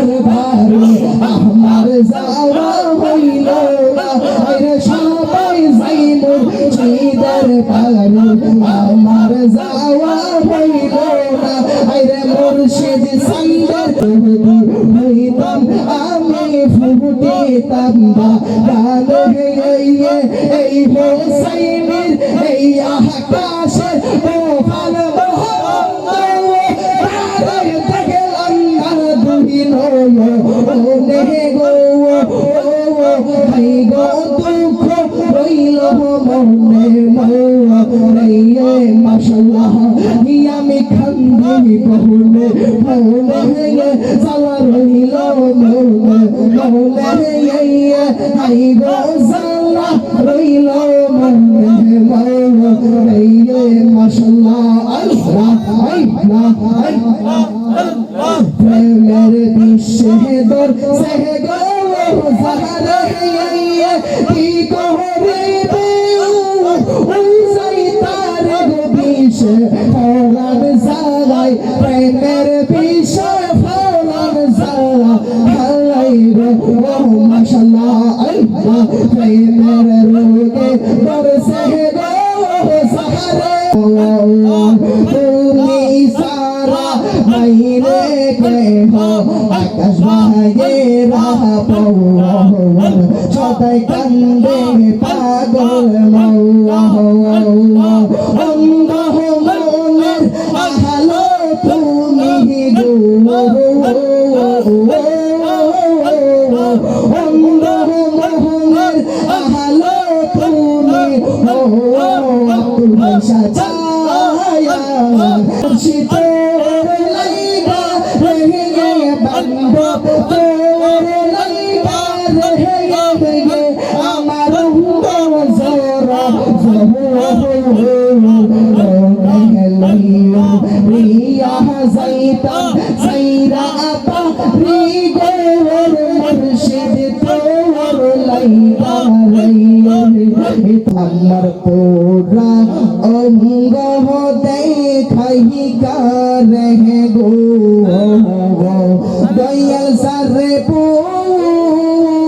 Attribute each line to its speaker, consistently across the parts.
Speaker 1: দরবারে আমার যাওয়া হইল না আরে সবাই যাই মুর্শিদের পারে আমার যাওয়া হইল না আরে মুর্শিদ সন্দের হইতাম আমি ফুটিতাম গানে এই হোসাইনের এই আকাশের ও ফাল মাশাআল্লাহ আমি খান্দি বহুলে বহুলে সালা রইল মৌলে আই গো সালা রইল মৌলে মাশাআল্লাহ আল্লাহ আল্লাহ আল্লাহ প্রেমের বিশ্বে দর সে গো সারা কি করিবে ফলান সালাই প্রেমের বিষয় ফলান সালা হালাই রে ও মাশাআল্লাহ আল্লাহ প্রেমের রোগে বরসে গো সাহারে তুমি সারা মাইরে কে হো আকাশ ভাগে রাহ পওয়ান সদাই কান্দে পাগল মাওয়া আমার পোড়া অঙ্গ দেখাই কারে গো দয়াল সারে পোড়া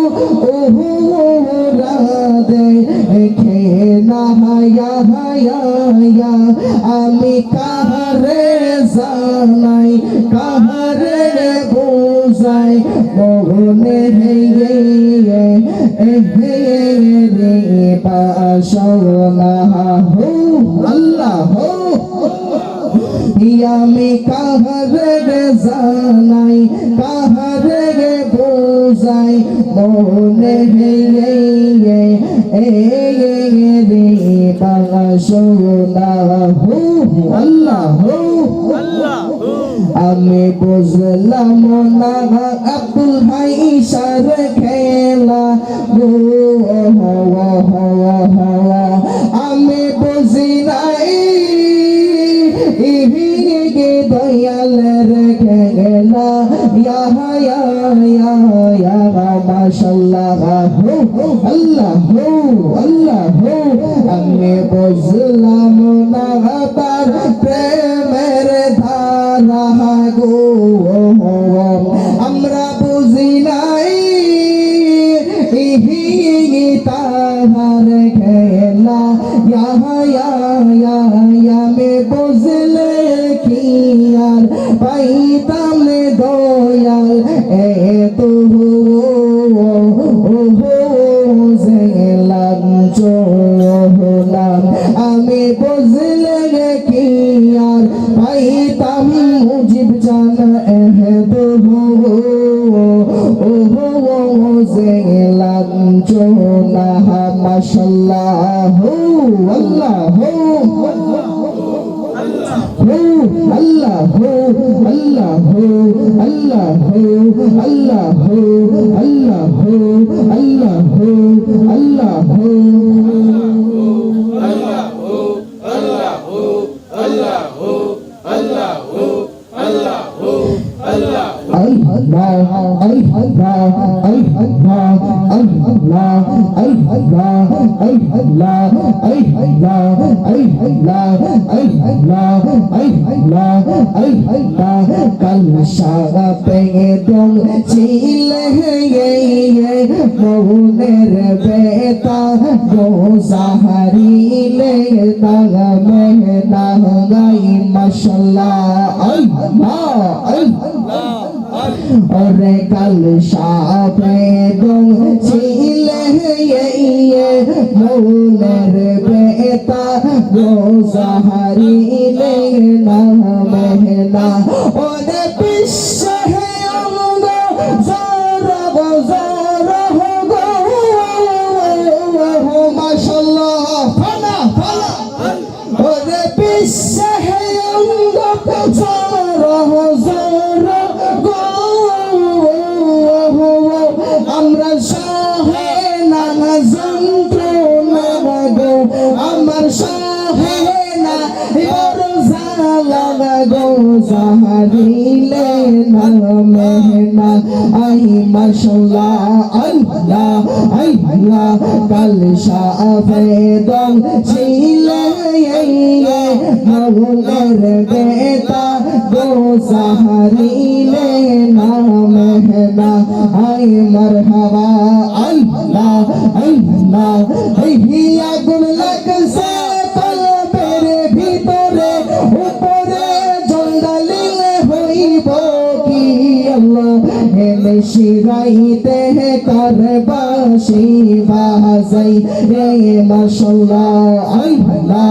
Speaker 1: দেখে না হায়া হায়া আমি কাহারে জানাই কাহারে বোঝাই মনে পাশনা হো আল্লাহ হো আমি কাহারে জানাই কাহারে বোঝাই মনে পাশনা হো আল্লাহ হো আমি বুঝলাম না আব্দুল ভাই ইশারে খেলা গো আমি বুঝি নাই দয়ালের খেলা মাশাআল্লাহ আল্লাহ আল্লাহ আমি বুঝলাম না তার প্রেমের ধারা গো আমরা বুঝি নাই তাহার খেলা আমি বুঝলে কি আর পাইতাম দয়াল এত হলাম আমি বুঝলে কি আর পাইতাম মুজিব জান এত মাশাআল্লাহ আল্লাহ আল্লাহ আল্লাহ আল্লাহ আল্লাহ আল্লাহ আল্লাহ আল্লাহ মৌনের বেতা গোসাহারিলে তাগ মেহনা গাই মাশাআল্লাহ আল্লাহ আল্লাহ ওরে কাল সাপে দং ছিলে মৌনের বেতা গোসাহারিলে তাগ মেহনা ওরে বিশ্ব হে অঙ্গ জরা জরা মাশাআল্লাহ ফালা ফালা ওরে বিশ্ব হে অঙ্গ জরা জরা আমরা সহে না যন্ত্রণা গো আমার সহে না জালা গো জাহারিলে না মেহনা আই মাশাআল্লাহ আল্লাহ আল্লাহ কাল শাফে দং ছিলে মৌনের বেতা গো জাহারিলে না মেহনা আই মারহাবা আল্লাহ আল্লাহ এই আগুন লাগছে কলবের ভিতরে উপরে জন্ডালিলে হইব কি আল্লাহ হেলে শিরাইতে করবাসি বাজাই রে মাশাআল্লাহ আল্লাহ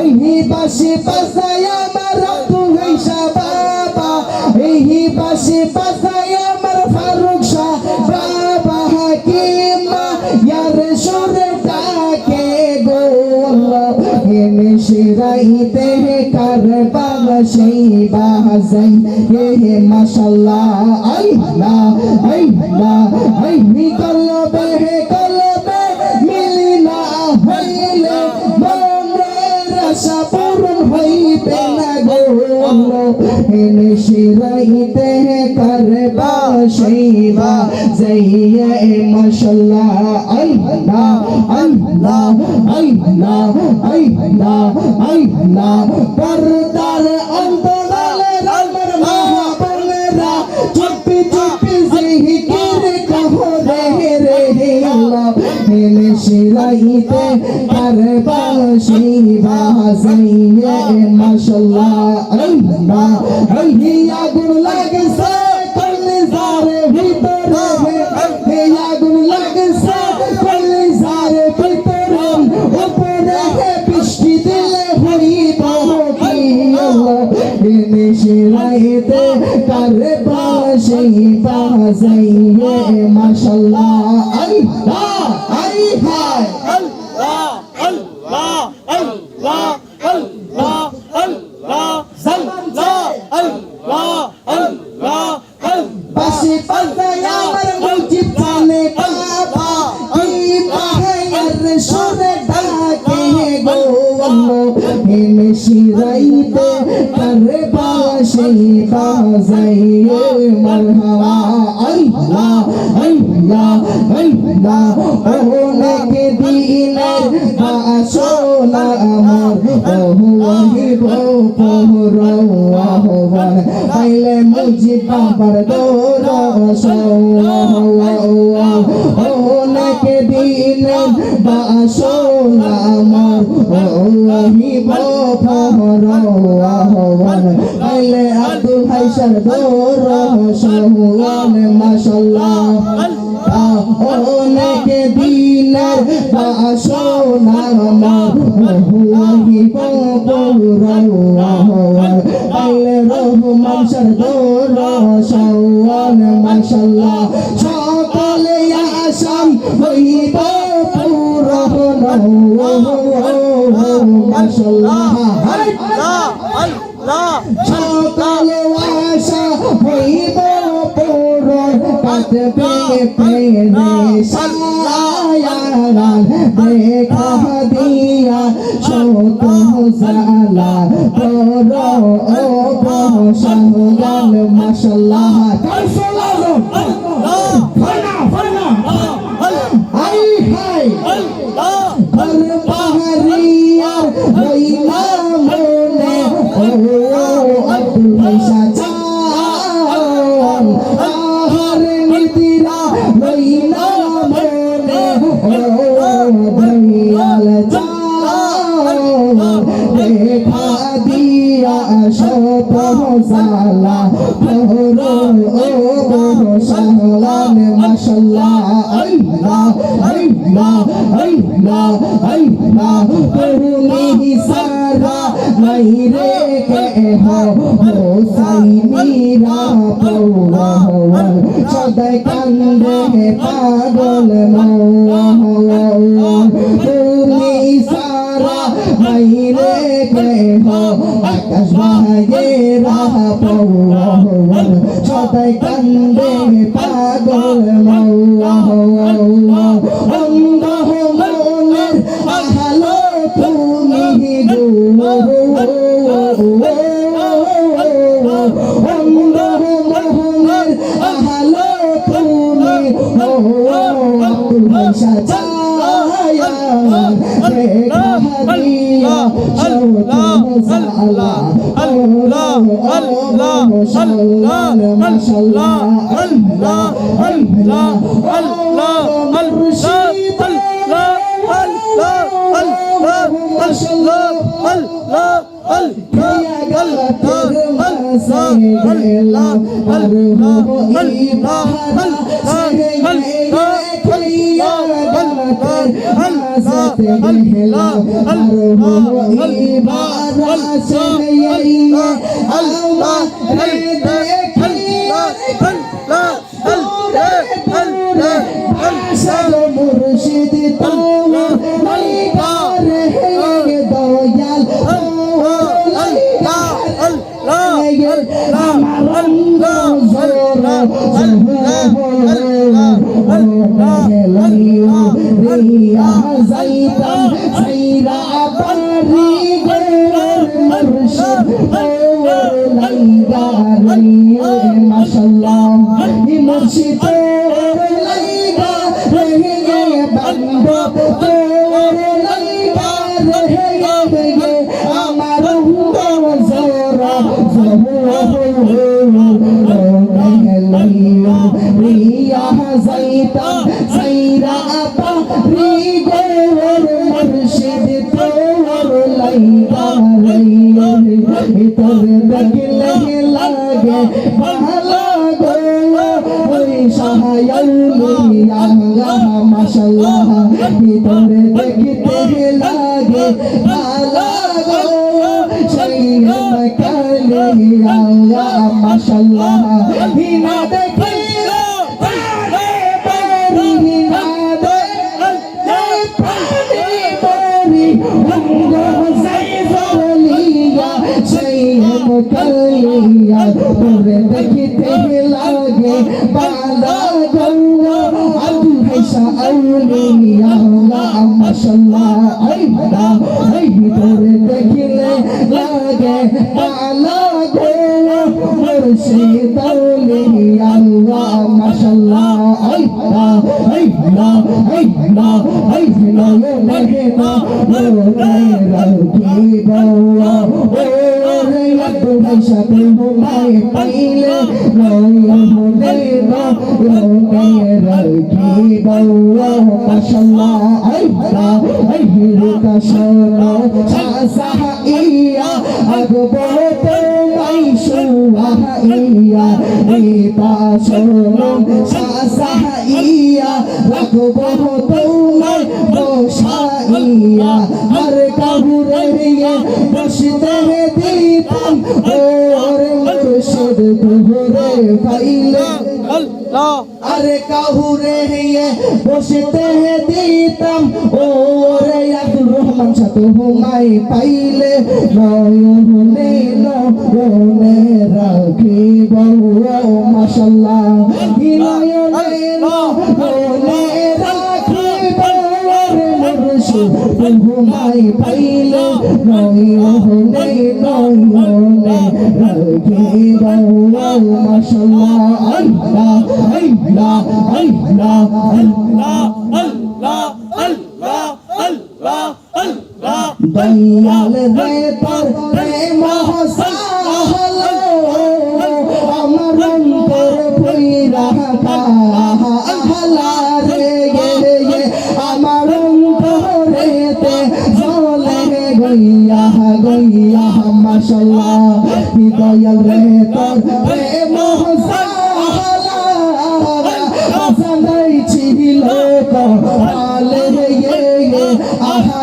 Speaker 1: এই বাসি বাজাই আমার তু হইসা বাবা এই বাসি বাজাই আমার ফারুক শাহ বাবা হাকিম ইয়ার সুরে ডাকে গো আল্লাহ হেলে শিরাইতে করবাসি বাজাই রে মাশাআল্লাহ আল্লাহ আল্লাহ এই কলবে কলবে মিলনা হইলে মনের আশা পূরণ হইবে না গো হেলে শিরাইতে করবা শিবা যাইয়ে মাশাআল্লাহ আল্লাহ আল্লাহ আল্লাহ আল্লাহ আল্লাহ পর্দার অন্তরালে আমার মহাবনেরা চুপি চুপি জিকির কহো রে রে আল্লাহ হেলে শিরাইতে করবা শিবা যাইয়ে মাশাআল্লাহ আল্লাহ এই আগুন লাগছে কলিজার ভিতরে এই আগুন লাগছে কলিজার ভিতরে উপরে বৃষ্টি দিলে হইব কি আল্লাহ হেলে শিরাইতে করবা শিবা যাইয়ে মাশাআল্লাহ আল্লাহ আই হায়
Speaker 2: আল্লাহ আল্লাহ আল্লাহ আল্লাহ আল্লাহ আল্লাহ আল্লাহ আল্লাহ
Speaker 1: বাসি বাজায় আমার মুজিব জানে বাবা কি মায়ের সুরে ডাকে গো আল্লাহ হেলে শিরাইতে করবা শিবা যাইয়ে মারহাবা আল্লাহ আল্লাহ আল্লাহ অনেক দিনের বাসনা আমার ওহিব পরওয়াহবান আইলে মুজিব বাবার দরশন অনেক দিনের বাসনা আমার ওহিব পরওয়াহবান আইলে আব্দুল হাইসার দরশন মাশাআল্লাহ অনেক দিনের বাসনা আমার ওহিব পরওয়াহবান আইলে রহমান সরদর শাওয়ান মাশাআল্লাহ সকলে আসাম হইব পূরণ মাশাআল্লাহ
Speaker 2: আল্লাহ
Speaker 1: সকলে আশা হইব পূরণ কাটবে পেরেশান দেখা দিয়া শত জালা তোর ও বসহ গান মাশাআল্লাহ কারসলাজম ফানা ফানা আই হাই আর পাহাড়িয়ার রইলা মনে ও আব্দুল হাইসা চান আহার নিদিরা রইলা মনে ও দয়াল চান দেখা দিয়া শত সালা ফরো ও সালাম মাশাআল্লাহ আল্লাহ আল্লাহ আল্লাহ আল্লাহ তুমি সারা নাই রে কে হো সাইমিরা পৌলা সদাই কান্দে পাগল মৌলা তুমি সারা নাই রে কে হো আকাশ ভাইয়েরা পৌলা সদাই কান্দে পাগল মৌলা অন্ধ মনের আলো তুমি গো অন্ধ মনের আলো তুমি আব্দুল হাইসা চায়া দেখা দিয়া শত সালা আল্লাহ আল্লাহ আল্লাহ মাশাআল্লাহ আল্লাহ আল্লাহ আল্লাহ মুর্শিদ তোমার লাইগার হে দয়াল আমার জোরা রিয়া যাইতাম সাইরা বাড়ি মুর্শিদ তোমার লাইগার হে মাশাআল্লাহ মুর্শিদ মাশাআল্লাহ ভিতরে দেখতে লাগে ভালো গো শরীর কালিয়া মাশাআল্লাহ বিনা দেখে কালিয়া তোরে দেখতে লাগে ভালো গো আব্দুল হাইসা আউলিয়া মাশাআল্লাহ আল্লাহ এই ভিতরে দেখিলে লাগে ভালো গো মুর্শিদ আউলিয়া মাশাআল্লাহ আল্লাহ আল্লাহ আল্লাহ আল্লাহ মেহনা লোকে রাখিব আব্দুল হাইসা তোমায় পাইলে নয় হলে না লোকে রাখিব মাশাআল্লাহ আল্লাহ আল্লাহ শোনো সাহাইয়া আগবো তোমায় সুহাইয়া রিতা শোনো সাহাইয়া আগবো তোমায় বসাইয়া আর কাহুরে বসতে দিতাম ওর মুর্শিদ দুহরে পাইলে আরে কাহুরে বসতে দিতাম ওরে আব্দুর রহমান সাথ হুমাই পাইলে নয়নে নয়নে রাখিব মাশাআল্লাহ নয়নে নয়নে রাখিব মুর্শিদ হুমাই পাইলে নয়নে নয়নে রাখিব মাশাআল্লাহ আল্লাহ আল্লাহ আল্লাহ দয়াল রে তোর প্রেম হসালো আমার অন্তর পুইরা কাহলা রে আমার অন্তরেতে জ্বলে গইয়া গইয়া মাশাআল্লাহ দয়াল রে তোর প্রেম হসালো জানাই ছিল কালে আহা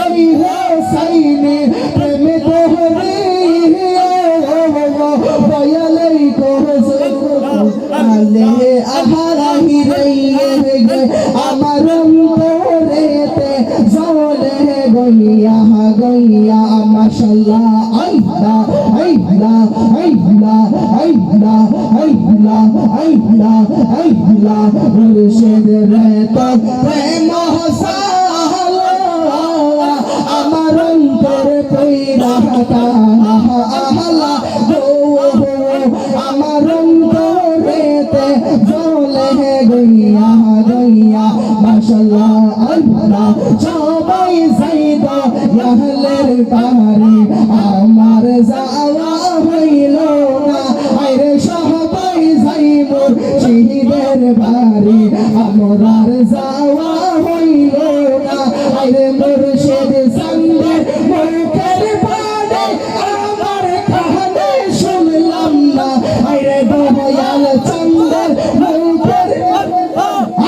Speaker 1: এই হোসাইনে প্রেম তোহরে দয়ালাই কোহসে আলে আহারাহি রে আমার অন্তরেতে জ্বলে গইয়া গইয়া মাশাআল্লাহ আল্লাহ আল্লাহ আল্লাহ আল্লাহ আল্লাহ আল্লাহ আল্লাহ মুর্শিদ রে তো প্রেম হসালো আমার অন্তর কইরা আহলা গো আমার অন্তরেতে জ্বলে গইয়া গইয়া মাশাআল্লাহ আল্লাহ সবাই যাইদ আহলের বাড়ি আমার যাওয়া হইল না আরে সবাই যাইব শহীদের বাড়ি আমার যাওয়া হইল না আরে মুর্শিদ সঙ্গের মুখের বাড়ি আমার কানে শুনলাম না আরে দয়াল চন্দ্রের মুখের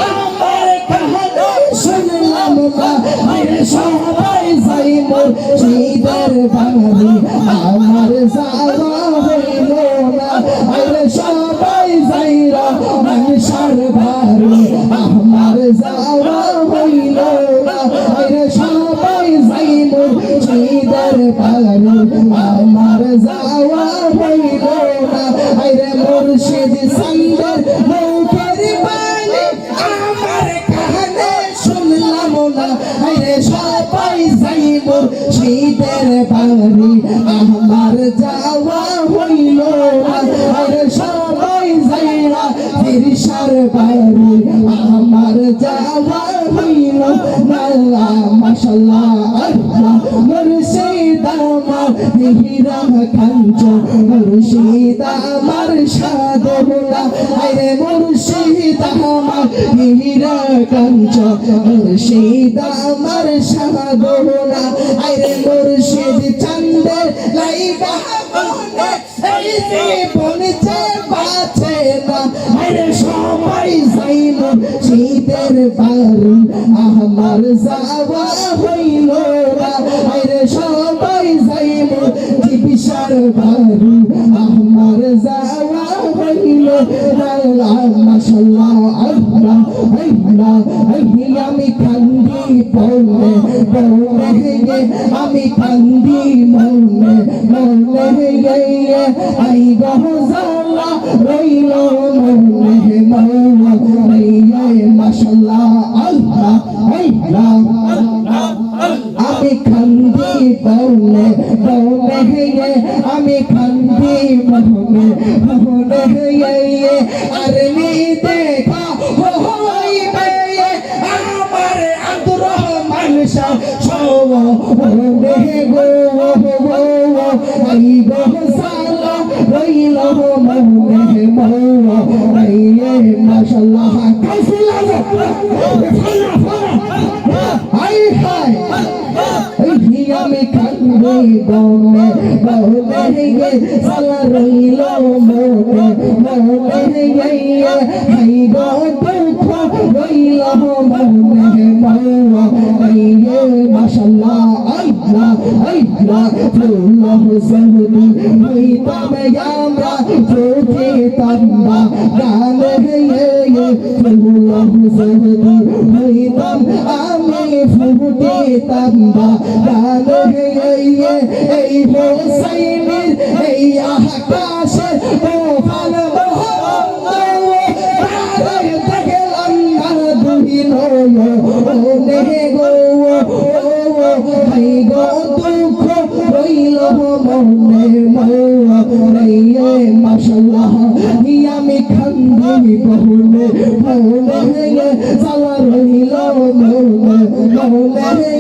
Speaker 1: আমার কানে শুনলাম না আরে সবাই যাইব শহীদের বাড়ি আমার যাওয়া হইল না আরে সবাই যাইরা মানুষের বাড়ি আমার যাওয়া হইল না আরে সবাই যাইব শহীদের বাড়ি আমার যাওয়া হইল না আরে মুর্শিদ সঙ্গের মুখের বাণী আমার কানে শুনলাম না আরে সবাই যাইব শহীদের বাড়ি আমার যাওয়া হইল না আরে সবাই যাইরা তিরসার বাড়ি আমার যাওয়া হইল না মাশাআল্লাহ আল্লাহ মুর্শিদ আমার হীরা কাঞ্চ মুর্শিদ আমার সাধনা আরে মুর্শিদ আমার হীরা কাঞ্চ মুর্শিদ আমার সাধনা আরে মুর্শিদ চন্দ্রের লাইবা মনে এই জীবন যে বাঁচে না আরে সবাই যাইব শহীদের বাড়ি আমার যাওয়া হইল না আরে সবাই যাইব তিরসার বাড়ি আমার যাওয়া হইল না মাশাআল্লাহ আল্লাহ আল্লাহ আমি কান্দি বলে বলে আমি কান্দি মনে মনে আই গহজালা রইল মনে মনে মাশাআল্লাহ আল্লাহ আল্লাহ আমি কান্দি বলে বলে আমি কান্দি মনে মনে আরে নি দেখা হইবে আমার আগ্রহ মানুষা সব রে গো আই গহজালা রইল মনে মনে মাশাআল্লাহ কাফিলা হাই হাই আমি কান্দে বলে বলে সালা রইল মনে মনে হাই গো দুঃখ রইল মনে মনে মাশাআল্লাহ আল্লাহ আল্লাহ ফুল্লাহ সহদি হইতাম আমরা চোখে তাম্বা গানে ফুল্লাহ সহদি হইতাম আমি ফুটে তাম্বা গানে এই হোসাইনের এই আকাশে তোফান দুঃখ রইল মনে নবী কহলে ভোলে গে সালা রইল মনে মনে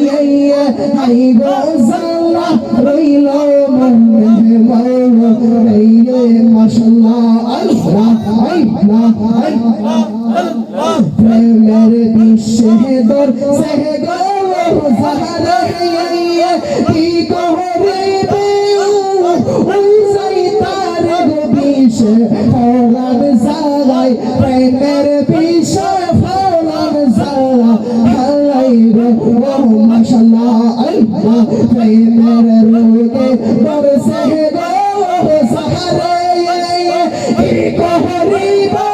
Speaker 1: হাই গো সালা রইল মনে মনে মাশাআল্লাহ আল্লাহ আল্লাহ আল্লাহ প্রেমের বিশ্বে দর সে গো সারা কি কহরিবে সাইতার গো বিশ্বে ফরান সারাই প্রেমের বিশ্বে ফরান সারাই গো মাশাআল্লাহ আল্লাহ প্রেমের রোগে দর সে গো সারা কি কহরিবে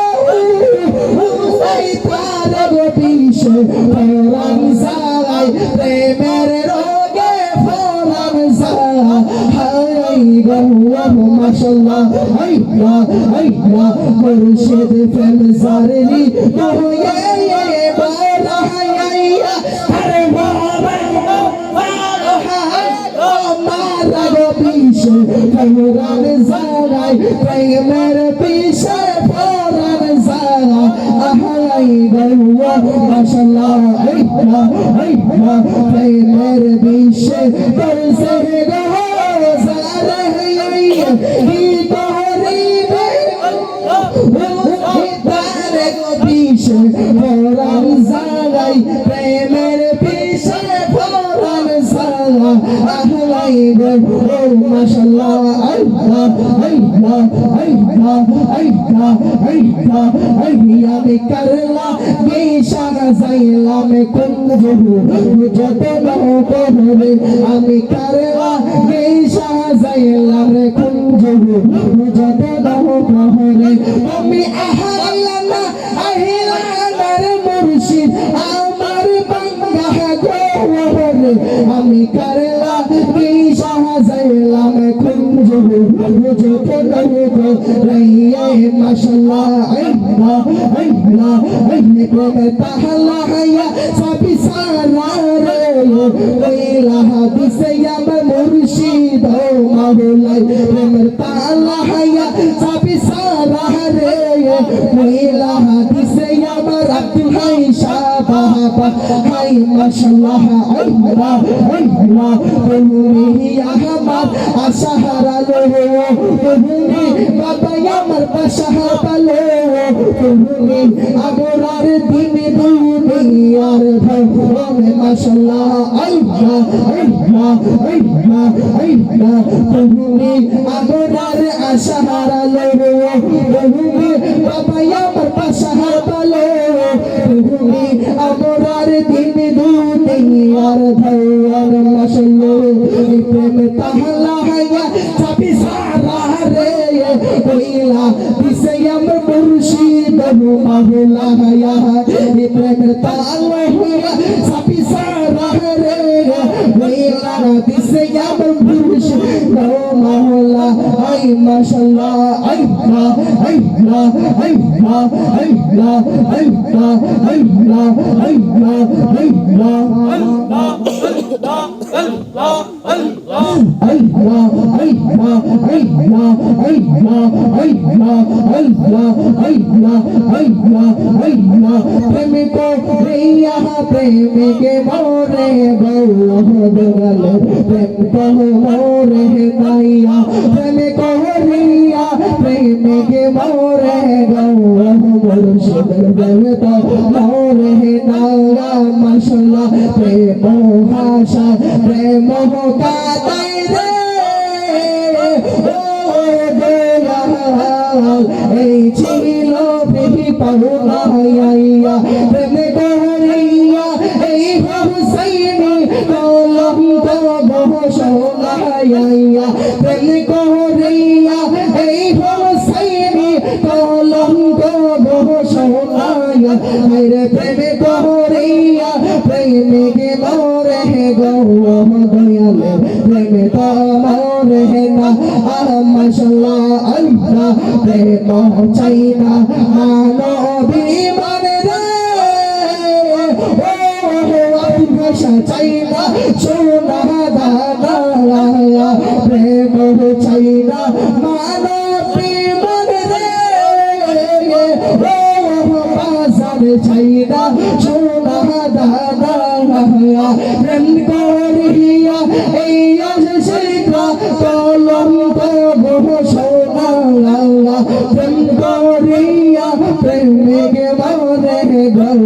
Speaker 1: সাইতার গো বিশ্বে ফরান সারাই প্রেমের রোগে ফরান সারাই গো মাশাআল্লাহ আল্লাহ আল্লাহ মুর্শিদ প্রেম জারনি গোয়ে বারাহাইয়া আরে মারা গো বিশ্বে ফরান সারাই প্রেমের বিশ্বে ফরান সারাই গো মাশাআল্লাহ আল্লাহ আল্লাহ প্রেমের বিশ্বে দরসে গো সারাই কি করিবে তারে গো বিশ্বে ফরান সারাই প্রেমের বিশ্বে ফরান সারাই গো মাশাআল্লাহ আল্লাহ আল্লাহ আল্লাহ আল্লাহ আল্লাহ আমি করলা বেশাগ সাইলাম কুঞ্জু যত নহরে আমি করলা বেশাগ সাইলাম কুঞ্জু যত নহরে আমি আহলানা আহলানার মুর্শিদ আমার বাংলা গোরে আমি করলা বেশাগ সাইলাম কুঞ্জু যত নহরে মাশাআল্লাহ আল্লাহ আল্লাহ আল্লাহ তাআলা ইয়া সাবি সারা রে ওইলা হাদিসে আমার মুর্শিদ ও মাওলাই প্রেম তাআলা ইয়া সাবি সারা রে ওইলা হাদিসে আমার আব্দুল হাই শাবাবা হাই মাশাআল্লাহ আল্লাহ আল্লাহ তুমি আমার আশাহারা লো তুমি বাবা আমার বাশাহার পালো তুমি আগরার দিন দুনিয়ার ভগবান মাশাআল্লাহ আল্লাহ আল্লাহ আল্লাহ আল্লাহ তুমি আগরার আশাহারা লো তুমি বাবা আমার বাশাহার পালো তুমি আগরার দিন দুনিয়ার ভগবান মাশাআল্লাহ প্রেম তাহলা হায়া চাবি সারা রে ওইলা দিছে আমার মুর্শিদ মাওলা হায়া প্রেম তাহলা হায়া চাবি সারা রে ওইলা দিছে আমার মুর্শিদ মাওলা হাই মাশাআল্লাহ আল্লাহ আল্লাহ আল্লাহ আল্লাহ আল্লাহ আল্লাহ আল্লাহ প্রেম के मोरे गौरल प्रेम को मोरे नैया प्रेम को रिया प्रेम के मोरे गौरल मुर्शिद प्रेम को मोरे नैया माशाअल्लाह प्रेम भाषा प्रेम का रे এই ছিল প্রেমী পাওনা ইয়া প্রেম করিয়া এই হুসাইনি কলঙ্ক বহশনা ইয়া প্রেম করিয়া এই হুসাইনি কলঙ্ক বহশনা ইয়া মেরে প্রেম করিয়া প্রেমিকে মোরে গো দয়ালে প্রেম তো মোরে না মাশাআল্লাহ আল্লাহ প্রেম চাই না মানবী মানে রে ও ভাষা চাই না সোনা দানা প্রেম চাই না মানবী মানে রে বাজার চাইনা সোনা দানা প্রেম করিয়া এই শিখা কলঙ্ক সোনা প্রেম করিয়া প্রেমিক মরে গেল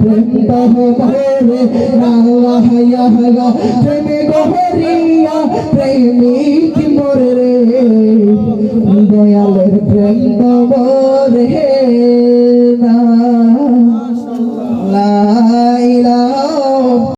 Speaker 1: প্রেম তো মরে প্রেমিক হরিয়া প্রেমিক মরে রে দয়ালের প্রেম তো মরে